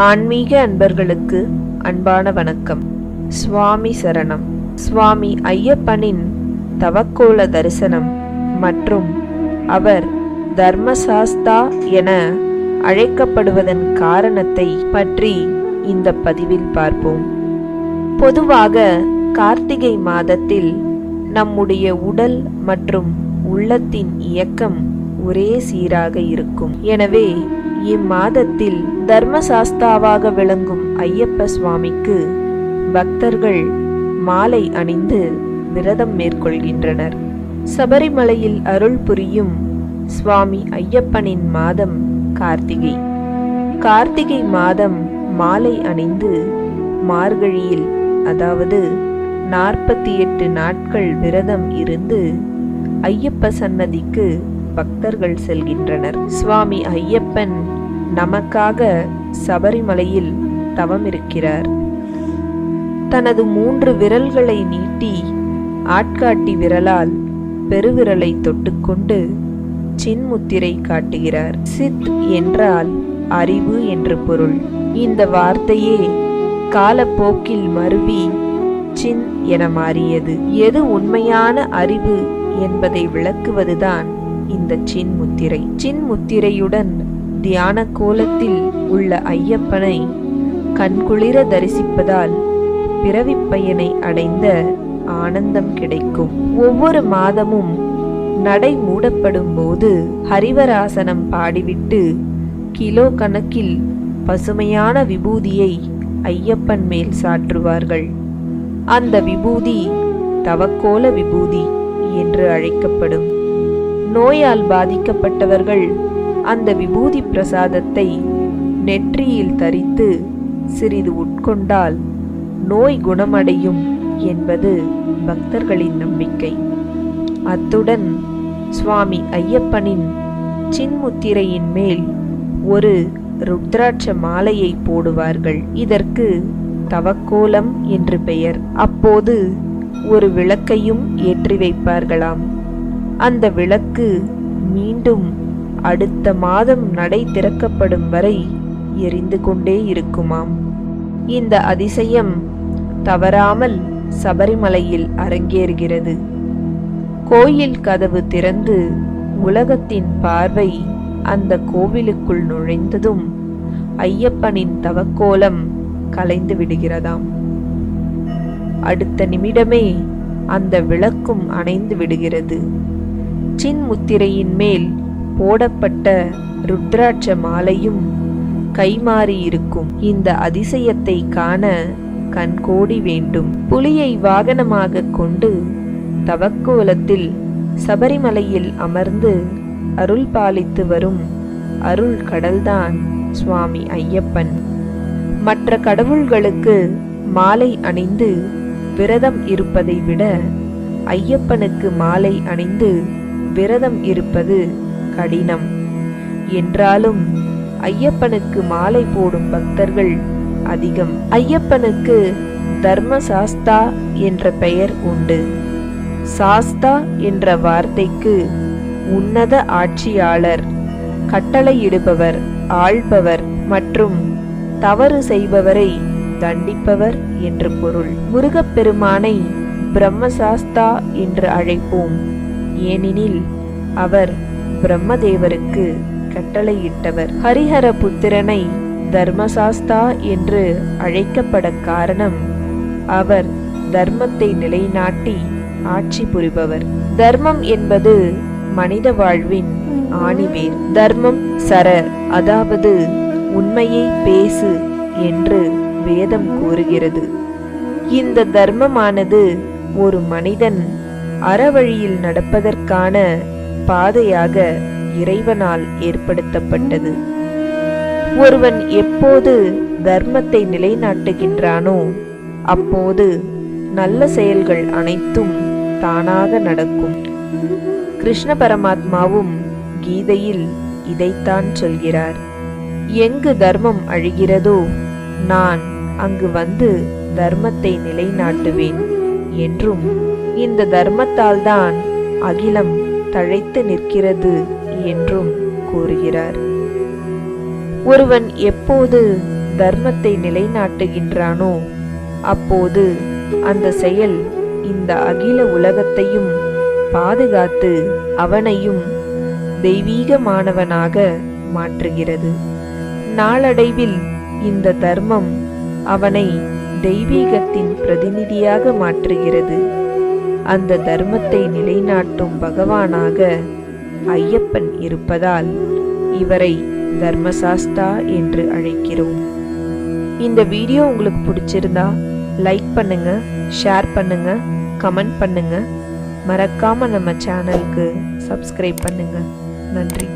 ஆன்மீக அன்பர்களுக்கு அன்பான வணக்கம். சுவாமி சரணம். சுவாமி ஐயப்பனின் தவக்கோல தரிசனம் மற்றும் அவர் தர்மசாஸ்தா என அழைக்கப்படுவதன் காரணத்தை பற்றி இந்த பதிவில் பார்ப்போம். பொதுவாக கார்த்திகை மாதத்தில் நம்முடைய உடல் மற்றும் உள்ளத்தின் இயக்கம் ஒரே சீராக இருக்கும். எனவே இம்மாதத்தில் தர்மசாஸ்தாவாக விளங்கும் ஐயப்ப சுவாமிக்கு பக்தர்கள் மாலை அணிந்து விரதம் மேற்கொள்கின்றனர். சபரிமலையில் அருள் புரியும் சுவாமி ஐயப்பனின் மாதம் கார்த்திகை. கார்த்திகை மாதம் மாலை அணிந்து மார்கழியில், அதாவது 48 நாட்கள் விரதம் இருந்து ஐயப்ப சன்னதிக்கு பக்தர்கள் செல்கின்றனர். சுவாமி ஐயப்பன் நமக்காக சபரிமலையில் தவம் இருக்கிறார். தனது 3 விரல்களை நீட்டி ஆட்காட்டி விரலால் பெருவிரலை தொட்டுக்கொண்டு சின்முத்திரை காட்டுகிறார். சித் என்றால் அறிவு என்று பொருள். இந்த வார்த்தையே காலப்போக்கில் மருவி சின் என மாறியது. எது உண்மையான அறிவு என்பதை விளக்குவதுதான் இந்த சின்முத்திரை. சின்முத்திரையுடன் தியான கோலத்தில் உள்ள ஐயப்பனை கண்குளிர தரிசிப்பதால் பிறவிப் பயனை அடைந்த ஆனந்தம் கிடைக்கும். ஒவ்வொரு மாதமும் நடை மூடப்படும் போது ஹரிவராசனம் பாடிவிட்டு கிலோ கணக்கில் பசுமையான விபூதியை ஐயப்பன் மேல் சாற்றுவார்கள். அந்த விபூதி தவக்கோல விபூதி என்று அழைக்கப்படும். நோயால் பாதிக்கப்பட்டவர்கள் அந்த விபூதி பிரசாதத்தை நெற்றியில் தரித்து சிறிது உட்கொண்டால் நோய் குணமடையும் என்பது பக்தர்களின் நம்பிக்கை. அத்துடன் சுவாமி ஐயப்பனின் சின்முத்திரையின் மேல் ஒரு ருத்ராட்ச மாலையை போடுவார்கள். இதற்கு தவக்கோலம் என்று பெயர். அப்போது ஒரு விளக்கையும் ஏற்றி வைப்பார்களாம். அந்த விளக்கு மீண்டும் அடுத்த மாதம் நடை திறக்கப்படும் வரை எரிந்து கொண்டே இருக்குமாம். இந்த அதிசயம் தவறாமல் சபரிமலையில் அரங்கேறுகிறது. கோயில் கதவு திறந்து உலகத்தின் பார்வை அந்த கோவிலுக்குள் நுழைந்ததும் ஐயப்பனின் தவக்கோலம் கலைந்து விடுகிறதாம். அடுத்த நிமிடமே அந்த விளக்கும் அணைந்து விடுகிறது. சின்முத்திரையின் மேல் போடப்பட்ட ருத்ராட்ச மாலையும் கைமாறி இருக்கும். இந்த அதிசயத்தை காண கண்கோடி வேண்டும். புலியை வாகனமாக கொண்டு தவக்கோலத்தில் சபரிமலையில் அமர்ந்து அருள் பாலித்து வரும் அருள் கடல்தான் சுவாமி ஐயப்பன். மற்ற கடவுள்களுக்கு மாலை அணிந்து விரதம் இருப்பதை விட ஐயப்பனுக்கு மாலை அணிந்து விரதம் இருப்பது கடினம். என்றாலும் ஐயப்பனுக்கு மாலை போடும் பக்தர்கள் அதிகம். ஐயப்பனுக்கு தர்மசாஸ்தா என்ற பெயர் உண்டு. சாஸ்தா என்ற வார்த்தைக்கு உன்னத ஆட்சியாளர், கட்டளையிடுபவர், ஆள்பவர் மற்றும் தவறு செய்பவரை தண்டிப்பவர் என்று பொருள். முருகப்பெருமானை பிரம்மசாஸ்தா என்று அழைப்போம். ஏனெனில் அவர் பிரம்மதேவருக்கு கட்டளையிட்டவர். ஹரிஹர புத்திரனை தர்மசாஸ்தா என்று அழைக்கப்பட காரணம் அவர் தர்மத்தை நிலைநாட்டி ஆட்சி புரிபவர். தர்மம் என்பது மனித வாழ்வின் ஆணிவேர். தர்மம் சர, அதாவது உண்மையை பேசு என்று வேதம் கூறுகிறது. இந்த தர்மமானது ஒரு மனிதன் அறவழியில் நடப்பதற்கான பாதையாக இறைவனால் ஏற்படுத்தப்பட்டது. ஒருவன் எப்போது தர்மத்தை நிலைநாட்டுகின்றானோ அப்போது நல்ல செயல்கள் அனைத்தும் தானாக நடக்கும். கிருஷ்ண பரமாத்மாவும் கீதையில் இதைத்தான் சொல்கிறார். எங்கு தர்மம் அழிகிறதோ நான் அங்கு வந்து தர்மத்தை நிலைநாட்டுவேன் என்றும், இந்த தர்மத்தால் தான் அகிலம் தழைத்து நிற்கிறது என்றும் கூறுகிறார். ஒருவன் எப்போது தர்மத்தை நிலைநாட்டுகின்றானோ அப்போது அந்த செயல் இந்த அகில உலகத்தையும் பாதுகாத்து அவனையும் தெய்வீகமானவனாக மாற்றுகிறது. நாளடைவில் இந்த தர்மம் அவனை தெய்வீகத்தின் பிரதிநிதியாக மாற்றுகிறது. அந்த தர்மத்தை நிலைநாட்டும் பகவானாக ஐயப்பன் இருப்பதால் இவரை தர்மசாஸ்தா என்று அழைக்கிறோம். இந்த வீடியோ உங்களுக்கு பிடிச்சிருந்தா லைக் பண்ணுங்க, ஷேர் பண்ணுங்க, கமெண்ட் பண்ணுங்க. மறக்காம நம்ம சேனலுக்கு சப்ஸ்கிரைப் பண்ணுங்க. நன்றி.